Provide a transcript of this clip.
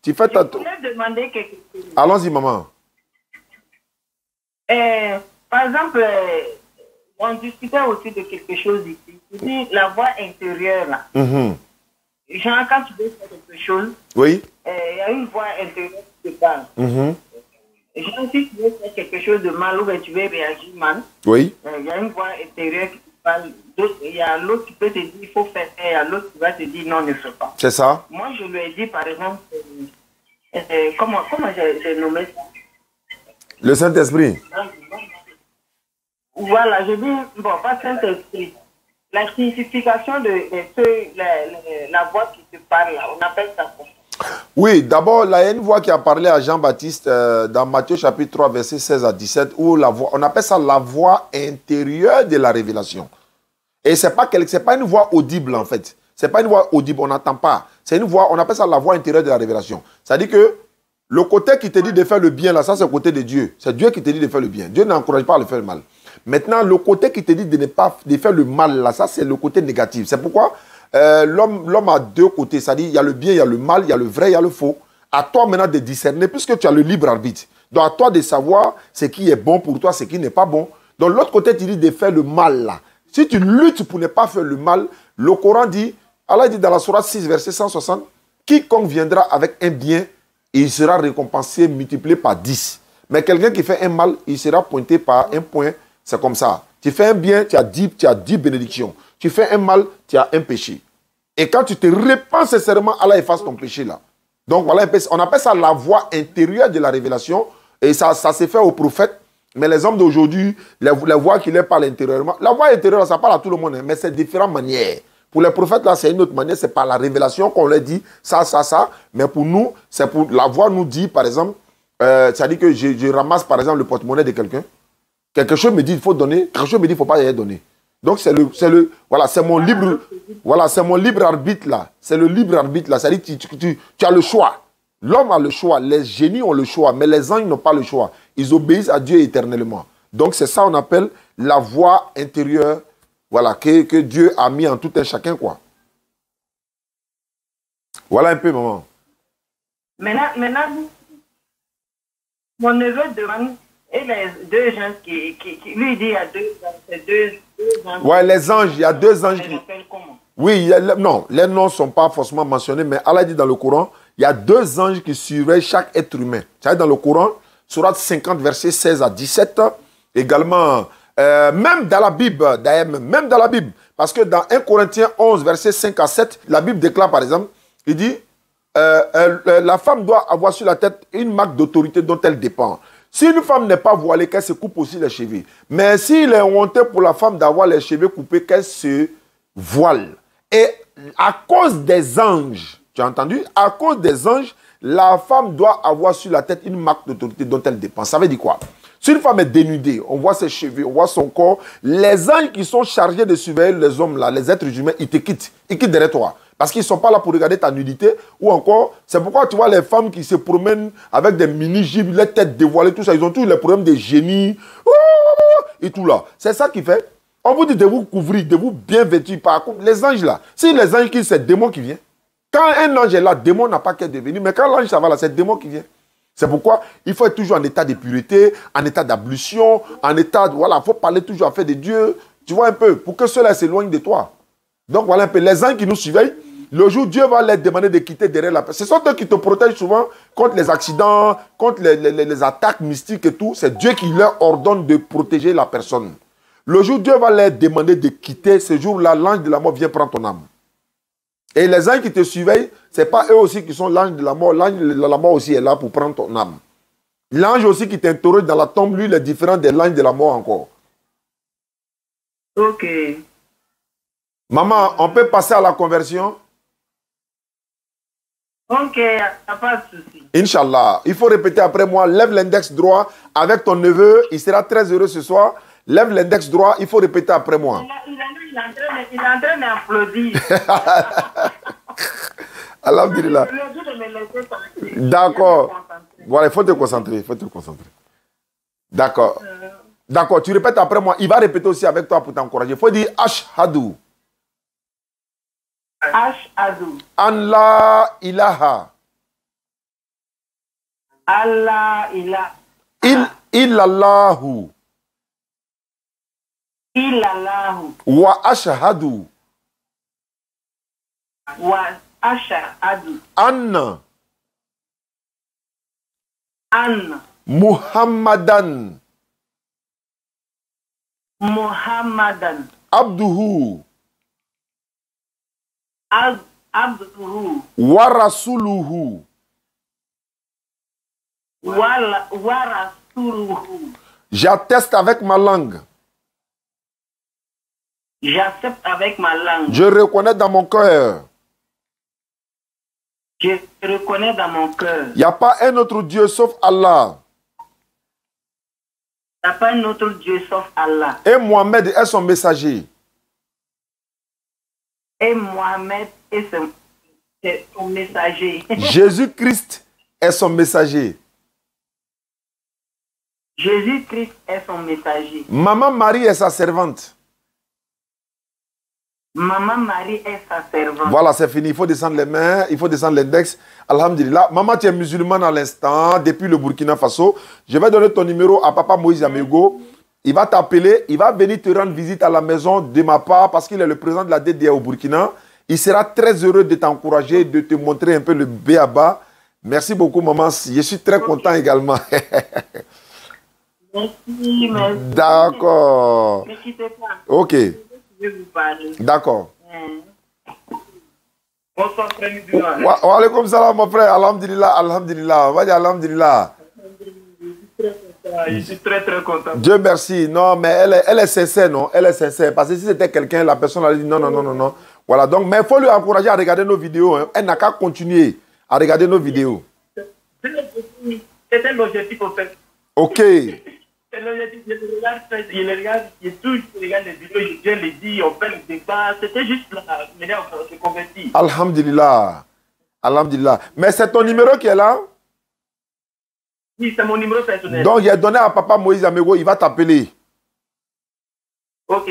Tu fais ta... Je voulais demander quelque chose. Allons-y, maman. Par exemple, on discutait aussi de quelque chose ici. Tu dis la voix intérieure, là. Genre, quand tu veux faire quelque chose, oui. Il y a une voix intérieure qui te parle. Genre, si tu veux faire quelque chose de mal ou bien tu veux réagir mal, oui. Il y a une voix intérieure qui te parle. Il y a l'autre qui peut te dire il faut faire ça, il y a l'autre qui va te dire non, ne fais pas. C'est ça. Moi, je lui ai dit, par exemple, comment j'ai nommé ça? Le Saint-Esprit. Voilà, je dis, bon, pas Saint-Esprit. La signification de la voix qui te parle, là, on appelle ça quoi? Oui, d'abord, il y a une voix qui a parlé à Jean-Baptiste dans Matthieu chapitre 3, verset 16 à 17, où la voix, on appelle ça la voix intérieure de la révélation. Et ce n'est pas une voix audible, en fait. Ce n'est pas une voix audible, on n'entend pas. C'est une voix, on appelle ça la voix intérieure de la révélation. C'est-à-dire que le côté qui te dit de faire le bien, là, ça c'est le côté de Dieu. C'est Dieu qui te dit de faire le bien. Dieu n'encourage pas à le faire le mal. Maintenant, le côté qui te dit de faire le mal, là, ça c'est le côté négatif. C'est pourquoi l'homme a deux côtés. C'est-à-dire, il y a le bien, il y a le mal, il y a le vrai, il y a le faux. À toi maintenant de discerner, puisque tu as le libre arbitre. Donc à toi de savoir ce qui est bon pour toi, ce qui n'est pas bon. Donc l'autre côté, tu dis de faire le mal, là. Si tu luttes pour ne pas faire le mal, le Coran dit, Allah dit dans la sourate 6, verset 160, quiconque viendra avec un bien, il sera récompensé, multiplié par 10. Mais quelqu'un qui fait un mal, il sera pointé par un point. C'est comme ça. Tu fais un bien, tu as 10 bénédictions. Tu fais un mal, tu as un péché. Et quand tu te répands sincèrement, Allah efface ton péché là. Donc voilà, on appelle ça la voix intérieure de la révélation. Et ça s'est fait aux prophètes. Mais les hommes d'aujourd'hui, les voix qui les parlent intérieurement, la voix intérieure, ça parle à tout le monde, hein, mais c'est de différentes manières. Pour les prophètes, là, c'est une autre manière, c'est par la révélation qu'on leur dit ça, ça, ça. Mais pour nous, c'est pour la voix nous dit, par exemple, ça dit que je ramasse, par exemple, le porte-monnaie de quelqu'un. Quelque chose me dit il faut donner, quelque chose me dit il ne faut pas y donner. Donc voilà, c'est mon libre arbitre là. C'est le libre arbitre là. C'est-à-dire que tu as le choix. L'homme a le choix, les génies ont le choix, mais les anges n'ont pas le choix. Ils obéissent à Dieu éternellement. Donc c'est ça qu'on appelle la voix intérieure, voilà, que Dieu a mis en tout un chacun, quoi. Voilà un peu, maman. Maintenant, mon neveu demande, et les deux gens qui lui dit il y a deux anges. Ouais, les anges, il y a deux anges qui... Comment? Oui, non, les noms ne sont pas forcément mentionnés, mais Allah dit dans le Coran, il y a deux anges qui surveillent chaque être humain. C'est dans le Coran, sourate 50, verset 16 à 17, également, même dans la Bible, même dans la Bible, parce que dans 1 Corinthiens 11, verset 5 à 7, la Bible déclare par exemple, il dit, la femme doit avoir sur la tête une marque d'autorité dont elle dépend. Si une femme n'est pas voilée, qu'elle se coupe aussi les cheveux. Mais s'il est honteux pour la femme d'avoir les cheveux coupés, qu'elle se voile. Et à cause des anges, tu as entendu? À cause des anges, la femme doit avoir sur la tête une marque d'autorité dont elle dépend. Ça veut dire quoi? Si une femme est dénudée, on voit ses cheveux, on voit son corps, les anges qui sont chargés de surveiller les hommes, là, les êtres humains, ils te quittent. Ils quittent derrière toi. Parce qu'ils ne sont pas là pour regarder ta nudité. Ou encore, c'est pourquoi tu vois les femmes qui se promènent avec des mini-jibs, les têtes dévoilées, tout ça. Ils ont tous les problèmes de génie. Et tout là. C'est ça qui fait. On vous dit de vous couvrir, de vous bien vêtir. Par contre, les anges là. Si les anges qui c'est le démon qui vient. Quand un ange est là, le démon n'a pas qu'à devenir. Mais quand l'ange ça va là, c'est le démon qui vient. C'est pourquoi il faut être toujours en état de pureté, en état d'ablution, en état de... Voilà, il faut parler toujours à faire de Dieu. Tu vois un peu, pour que ceux-là s'éloignent de toi. Donc voilà un peu, les anges qui nous surveillent, le jour Dieu va leur demander de quitter derrière la personne. Ce sont eux qui te protègent souvent contre les accidents, contre les attaques mystiques et tout. C'est Dieu qui leur ordonne de protéger la personne. Le jour Dieu va leur demander de quitter, ce jour-là, l'ange de la mort vient prendre ton âme. Et les anges qui te surveillent, ce n'est pas eux aussi qui sont l'ange de la mort. L'ange de la mort aussi est là pour prendre ton âme. L'ange aussi qui t'interroge dans la tombe, lui, il est différent de l'ange de la mort encore. Ok. Maman, on peut passer à la conversion? Ok, il n'y a pas de souci. Inch'Allah. Il faut répéter après moi. Lève l'index droit avec ton neveu. Il sera très heureux ce soir. Lève l'index droit. Il faut répéter après moi. Il est en train d'applaudir. Alhamdulillah. D'accord. Voilà, il faut te concentrer. Il faut te concentrer. D'accord. D'accord, tu répètes après moi. Il va répéter aussi avec toi pour t'encourager. Il faut dire Ashhadu. Ashhadu. An la ilaha. Allah, Illallahu. Illallahu. Wa ashhadu. Wa ashhadu. Anna. Anna. Muhammadan. Muhammadan. Abduhu. Abduhu. Wa rasuluhu. Wa rasuluhu. J'atteste avec ma langue. J'accepte avec ma langue. Je reconnais dans mon cœur. Je reconnais dans mon cœur. Il n'y a pas un autre Dieu sauf Allah. Il n'y a pas un autre Dieu sauf Allah. Et Mohamed est son messager. Et Mohamed est son messager. Jésus-Christ est son messager. Jésus-Christ est son messager. Maman Marie est sa servante. Maman Marie est sa servante. Voilà, c'est fini. Il faut descendre les mains, il faut descendre l'index. Alhamdulillah. Maman, tu es musulmane à l'instant, depuis le Burkina Faso. Je vais donner ton numéro à Papa Moïse Amego. Il va t'appeler, il va venir te rendre visite à la maison de ma part parce qu'il est le président de la DDA au Burkina. Il sera très heureux de t'encourager, de te montrer un peu le B.A.B.A. Merci beaucoup, maman. Je suis très content également. Merci, merci. D'accord. Ne quittez pas. Ok. Je vais vous parler. D'accord. Bonsoir, frère. Wa alaykoum salam, mon frère. Alhamdulillah, alhamdulillah. Va dire alhamdulillah. Je suis très, très content. Dieu merci. Non, mais elle est sincère, non? Elle est sincère. Parce que si c'était quelqu'un, la personne a dit non, non, non, non, non. Voilà, donc, mais il faut lui encourager à regarder nos vidéos. Hein. Elle n'a qu'à continuer à regarder nos vidéos. C'était l'objectif, en fait. Ok. C'est l'objectif. Je regarde les vidéos, je viens les dire, on fait le débat. C'était juste la manière dont on se convertit. Alhamdulillah. Alhamdulillah. Mais c'est ton numéro qui est là? Oui, c'est mon numéro personnel. Donc, il a donné à Papa Moïse Amego, il va t'appeler. Ok.